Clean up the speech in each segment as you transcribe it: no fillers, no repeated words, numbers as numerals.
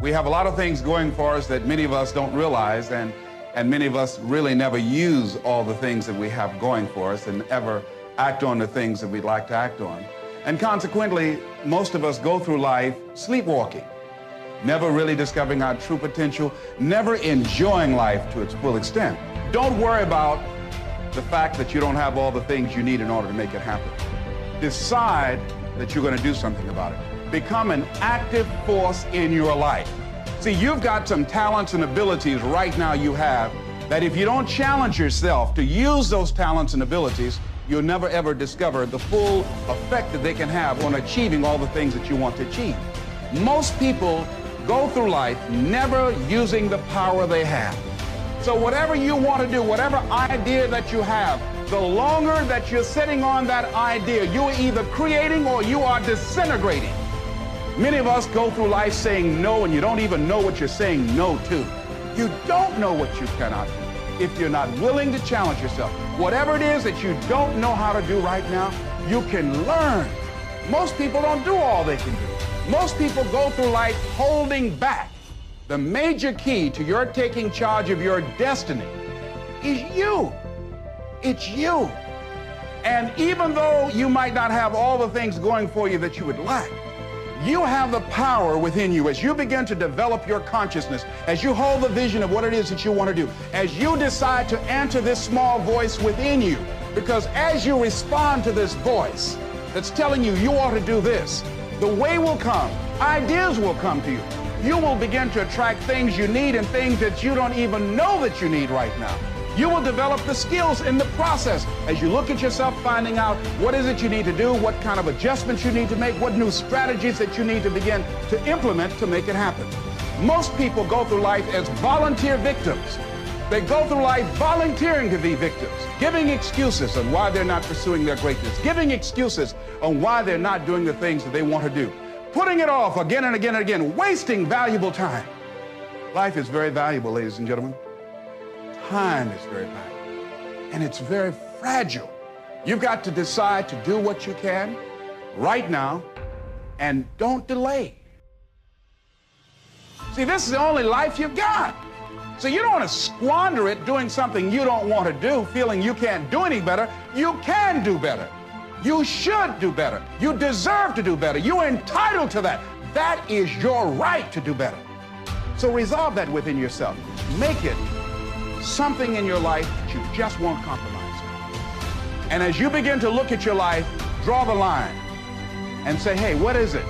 We have a lot of things going for us that many of us don't realize, and many of us really never use all the things that we have going for us and ever act on the things that we'd like to act on. And consequently, most of us go through life sleepwalking, never really discovering our true potential, never enjoying life to its full extent. Don't worry about the fact that you don't have all the things you need in order to make it happen. Decide that you're going to do something about it. Become an active force in your life. See, you've got some talents and abilities right now you have that if you don't challenge yourself to use those talents and abilities, you'll never ever discover the full effect that they can have on achieving all the things that you want to achieve. Most people go through life never using the power they have. So whatever you want to do, whatever idea that you have, the longer that you're sitting on that idea, you're either creating or you are disintegrating. Many of us go through life saying no, and you don't even know what you're saying no to. You don't know what you cannot do if you're not willing to challenge yourself. Whatever it is that you don't know how to do right now, you can learn. Most people don't do all they can do. Most people go through life holding back. The major key to your taking charge of your destiny is you. It's you. And even though you might not have all the things going for you that you would like, you have the power within you as you begin to develop your consciousness, as you hold the vision of what it is that you want to do, as you decide to answer this small voice within you. Because as you respond to this voice that's telling you you ought to do this, the way will come, ideas will come to you. You will begin to attract things you need and things that you don't even know that you need right now. You will develop the skills in the process as you look at yourself, finding out what is it you need to do, what kind of adjustments you need to make, what new strategies that you need to begin to implement to make it happen. Most people go through life as volunteer victims. They go through life volunteering to be victims, giving excuses on why they're not pursuing their greatness, giving excuses on why they're not doing the things that they want to do, putting it off again and again and again, wasting valuable time. Life is very valuable, ladies and gentlemen. Time is very valuable, and it's very fragile. You've got to decide to do what you can right now, and don't delay. See, this is the only life you've got. So you don't want to squander it doing something you don't want to do, feeling you can't do any better. You can do better. You should do better. You deserve to do better. You're entitled to that. That is your right to do better. So resolve that within yourself. Make it something in your life that you just won't compromise. And as you begin to look at your life, draw the line and say, hey, what is it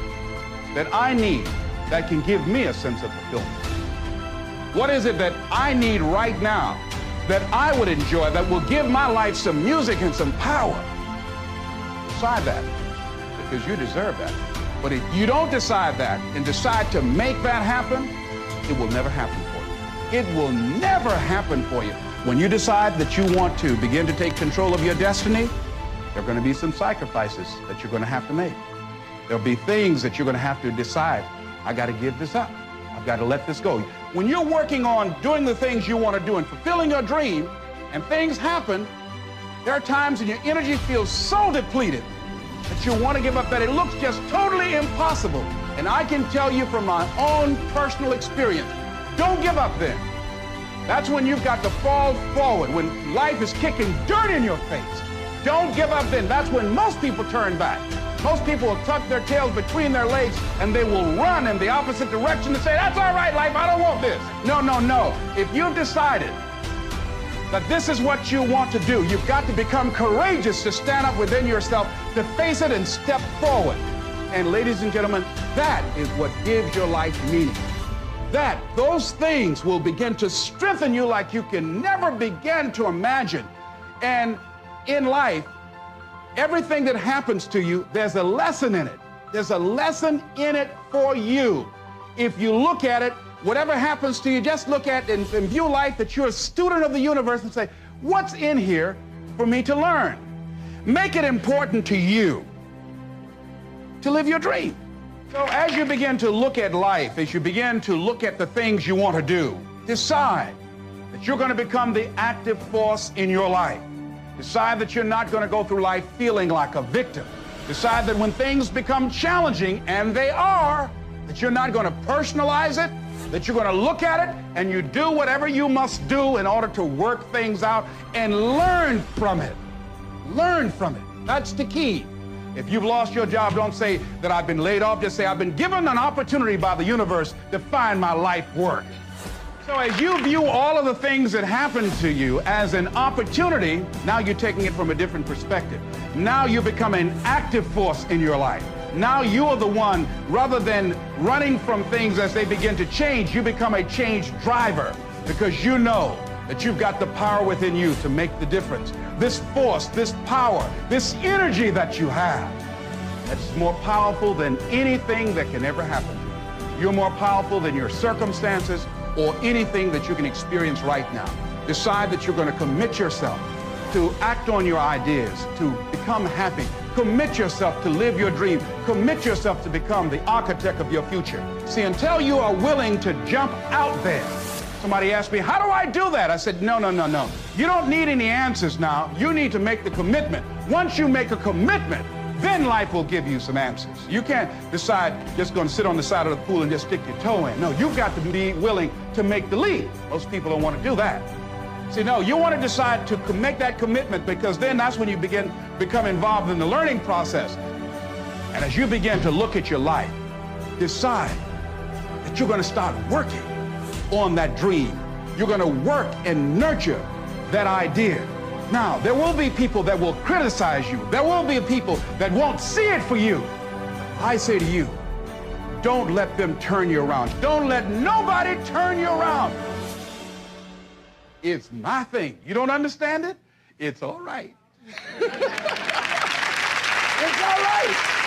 that I need that can give me a sense of fulfillment? What is it that I need right now that I would enjoy, that will give my life some music and some power? Decide that, because you deserve that. But if you don't decide that and decide to make that happen, it will never happen for you. It will never happen for you. When you decide that you want to begin to take control of your destiny, there are going to be some sacrifices that you're going to have to make. There'll be things that you're going to have to decide, I got to give this up. I've got to let this go. When you're working on doing the things you want to do and fulfilling your dream, and things happen, there are times when your energy feels so depleted that you want to give up, that it looks just totally impossible. And I can tell you from my own personal experience, don't give up then. That's when you've got to fall forward, when life is kicking dirt in your face. Don't give up then. That's when most people turn back. Most people will tuck their tails between their legs and they will run in the opposite direction and say, that's all right, life, I don't want this. No, no, no. If you've decided that this is what you want to do, you've got to become courageous to stand up within yourself, to face it and step forward. And ladies and gentlemen, that is what gives your life meaning. Those things will begin to strengthen you like you can never begin to imagine. And in life, everything that happens to you, there's a lesson in it. There's a lesson in it for you. If you look at it, whatever happens to you, just look at and view life that you're a student of the universe and say, what's in here for me to learn? Make it important to you to live your dream. So as you begin to look at life, as you begin to look at the things you want to do, decide that you're going to become the active force in your life. Decide that you're not going to go through life feeling like a victim. Decide that when things become challenging, and they are, that you're not going to personalize it, that you're going to look at it and you do whatever you must do in order to work things out and learn from it. Learn from it. That's the key. If you've lost your job, don't say that I've been laid off. Just say I've been given an opportunity by the universe to find my life work. So as you view all of the things that happen to you as an opportunity, now you're taking it from a different perspective. Now you become an active force in your life. Now you are the one, rather than running from things as they begin to change, you become a change driver because you know that you've got the power within you to make the difference. This force, this power, this energy that you have, that's more powerful than anything that can ever happen to you. You're more powerful than your circumstances or anything that you can experience right now. Decide that you're going to commit yourself to act on your ideas, to become happy. Commit yourself to live your dream. Commit yourself to become the architect of your future. See, until you are willing to jump out there. Somebody asked me, how do I do that? I said, no. You don't need any answers now. You need to make the commitment. Once you make a commitment, then life will give you some answers. You can't decide just going to sit on the side of the pool and just stick your toe in. No, you've got to be willing to make the leap. Most people don't want to do that. See, no, you want to decide to make that commitment because then that's when you become involved in the learning process. And as you begin to look at your life, decide that you're going to start working on that dream. You're going to work and nurture that idea. Now, there will be people that will criticize you. There will be people that won't see it for you. I say to you, don't let them turn you around. Don't let nobody turn you around. It's my thing. You don't understand it? It's all right. It's all right.